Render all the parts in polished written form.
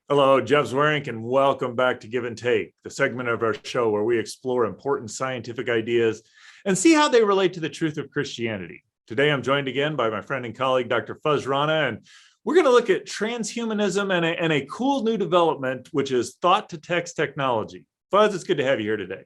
Hello, Jeff Zwerink, and welcome back to Give and Take, the segment of our show where we explore important scientific ideas and see how they relate to the truth of Christianity. Today, I'm joined again by my friend and colleague, Dr. Fazale Rana, and we're going to look at transhumanism and a cool new development, which is thought-to-text technology. Fuzz, it's good to have you here today.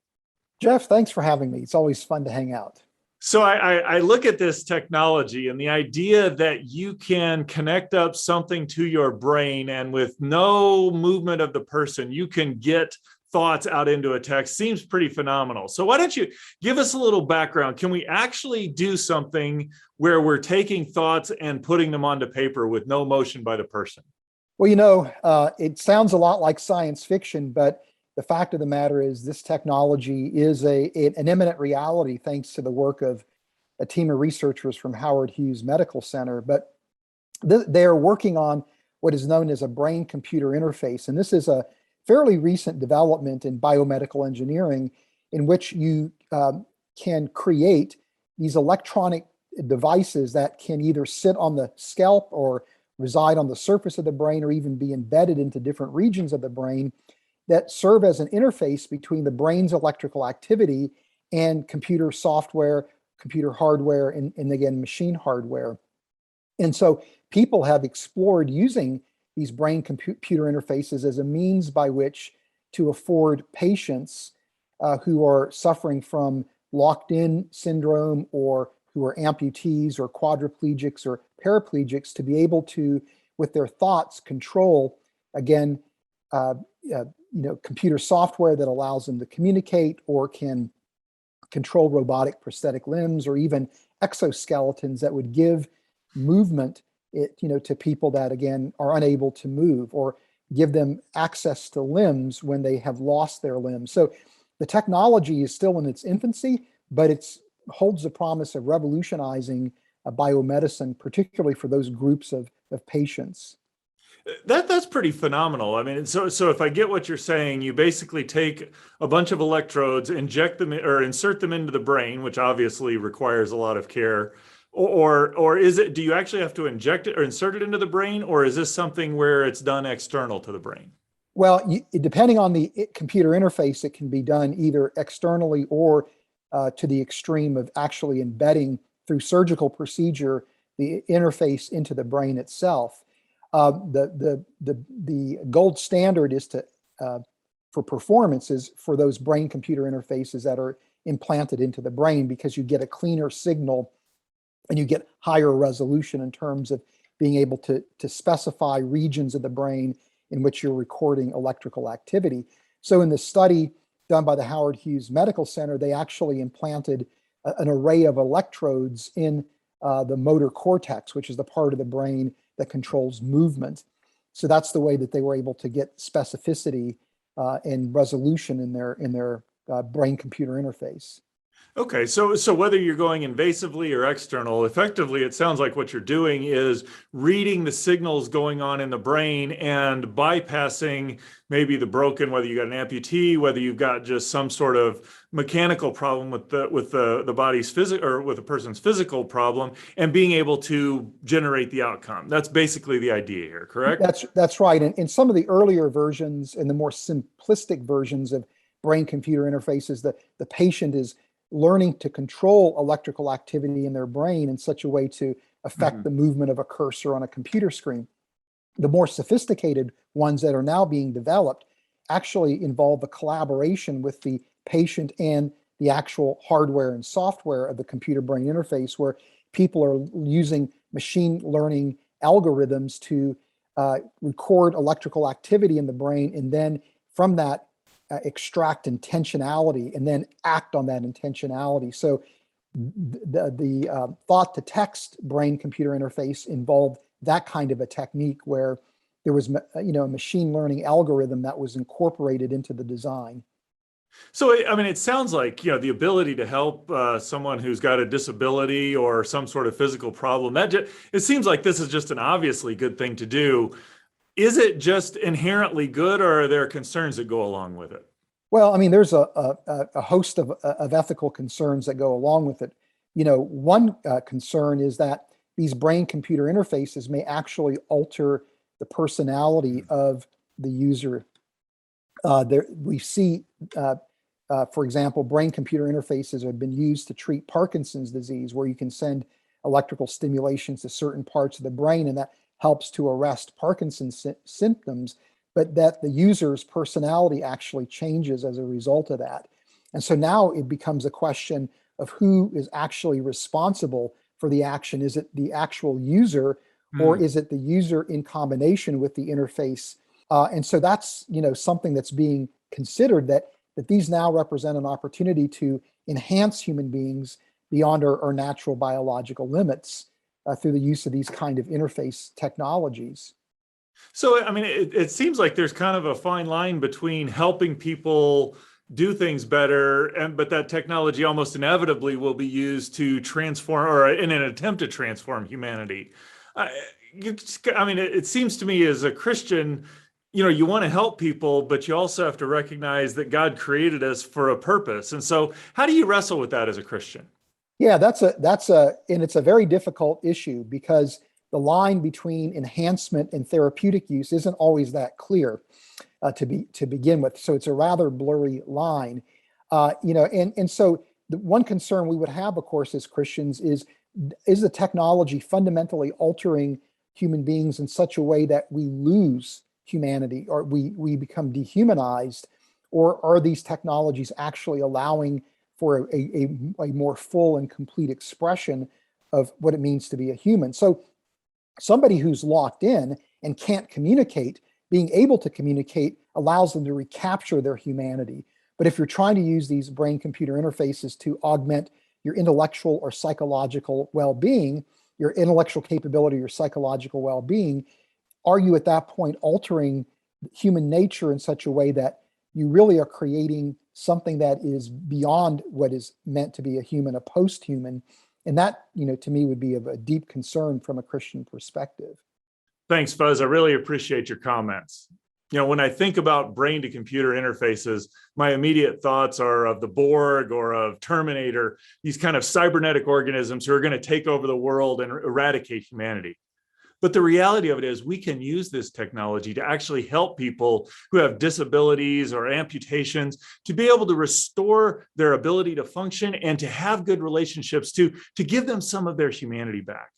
Jeff, thanks for having me. It's always fun to hang out. So I look at this technology and the idea that you can connect up something to your brain and with no movement of the person, you can get thoughts out into a text seems pretty phenomenal. So why don't you give us a little background? Can we actually do something where we're taking thoughts and putting them onto paper with no motion by the person? Well, it sounds a lot like science fiction, but the fact of the matter is this technology is an imminent reality thanks to the work of a team of researchers from Howard Hughes Medical Center. But they are working on what is known as a brain-computer interface. And this is a fairly recent development in biomedical engineering in which you can create these electronic devices that can either sit on the scalp or reside on the surface of the brain or even be embedded into different regions of the brain that serve as an interface between the brain's electrical activity and computer software, computer hardware, and again, machine hardware. And so people have explored using these brain-computer interfaces as a means by which to afford patients who are suffering from locked-in syndrome or who are amputees or quadriplegics or paraplegics to be able to, with their thoughts, control, again, computer software that allows them to communicate or can control robotic prosthetic limbs or even exoskeletons that would give movement to people that, again, are unable to move or give them access to limbs when they have lost their limbs. So the technology is still in its infancy, but it holds the promise of revolutionizing biomedicine, particularly for those groups of patients. That's pretty phenomenal. I mean, so if I get what you're saying, you basically take a bunch of electrodes, inject them or insert them into the brain, which obviously requires a lot of care. Or is it, do you actually have to inject it or insert it into the brain, or is this something where it's done external to the brain? Well, depending on the computer interface, it can be done either externally or to the extreme of actually embedding through surgical procedure the interface into the brain itself. The gold standard is for performances for those brain-computer interfaces that are implanted into the brain, because you get a cleaner signal and you get higher resolution in terms of being able to specify regions of the brain in which you're recording electrical activity. So in the study done by the Howard Hughes Medical Center, they actually implanted an array of electrodes in the motor cortex, which is the part of the brain that controls movement. So that's the way that they were able to get specificity and resolution in their brain-computer interface. Okay, so whether you're going invasively or external, effectively, it sounds like what you're doing is reading the signals going on in the brain and bypassing maybe the broken, whether you got an amputee, whether you've got just some sort of mechanical problem with the body's physical or with a person's physical problem, and being able to generate the outcome. That's basically the idea here, correct? That's right. And in some of the earlier versions and the more simplistic versions of brain-computer interfaces, the patient is learning to control electrical activity in their brain in such a way to affect the movement of a cursor on a computer screen. The more sophisticated ones that are now being developed actually involve a collaboration with the patient and the actual hardware and software of the computer brain interface, where people are using machine learning algorithms to record electrical activity in the brain, and then from that extract intentionality and then act on that intentionality. So the thought to text brain computer interface involved that kind of a technique where there was a machine learning algorithm that was incorporated into the design. So, I mean, it sounds like, the ability to help someone who's got a disability or some sort of physical problem, it seems like this is just an obviously good thing to do. Is it just inherently good, or are there concerns that go along with it? Well, I mean, there's a host of ethical concerns that go along with it. One concern is that these brain-computer interfaces may actually alter the personality of the user. We see, for example, brain-computer interfaces have been used to treat Parkinson's disease, where you can send electrical stimulations to certain parts of the brain, and that helps to arrest Parkinson's symptoms, but that the user's personality actually changes as a result of that. And so now it becomes a question of who is actually responsible for the action. Is it the actual user, or is it the user in combination with the interface? And so that's, something that's being considered, that these now represent an opportunity to enhance human beings beyond our natural biological limits through the use of these kind of interface technologies. So, I mean, it seems like there's kind of a fine line between helping people do things better, but that technology almost inevitably will be used to transform, or in an attempt to transform humanity. It seems to me as a Christian, you want to help people, but you also have to recognize that God created us for a purpose. And so how do you wrestle with that as a Christian? Yeah, and it's a very difficult issue, because the line between enhancement and therapeutic use isn't always that clear to begin with. So it's a rather blurry line, and so the one concern we would have, of course, as Christians is the technology fundamentally altering human beings in such a way that we lose humanity, or we become dehumanized, or are these technologies actually allowing for a more full and complete expression of what it means to be a human? So somebody who's locked in and can't communicate, being able to communicate allows them to recapture their humanity. But if you're trying to use these brain-computer interfaces to augment your intellectual or psychological well-being, your intellectual capability, your psychological well-being, are you at that point altering human nature in such a way that you really are creating something that is beyond what is meant to be a human, a post-human? And that, to me, would be of a deep concern from a Christian perspective. Thanks, Fuzz. I really appreciate your comments. When I think about brain to computer interfaces, my immediate thoughts are of the Borg or of Terminator, these kind of cybernetic organisms who are going to take over the world and eradicate humanity. But the reality of it is we can use this technology to actually help people who have disabilities or amputations to be able to restore their ability to function and to have good relationships, to give them some of their humanity back.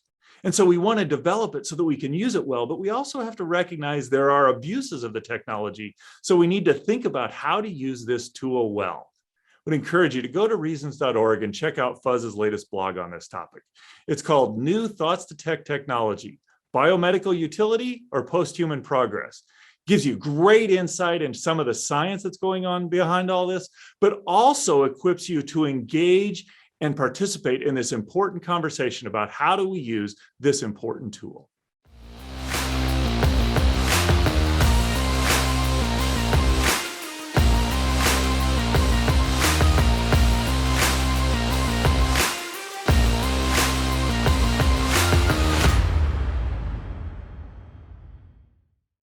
And so we want to develop it so that we can use it well, but we also have to recognize there are abuses of the technology. So we need to think about how to use this tool well. I would encourage you to go to reasons.org and check out Fuzz's latest blog on this topic. It's called New Thoughts to Tech Technology: Biomedical Utility or Post-Human Progress. Gives you great insight into some of the science that's going on behind all this, but also equips you to engage and participate in this important conversation about how do we use this important tool.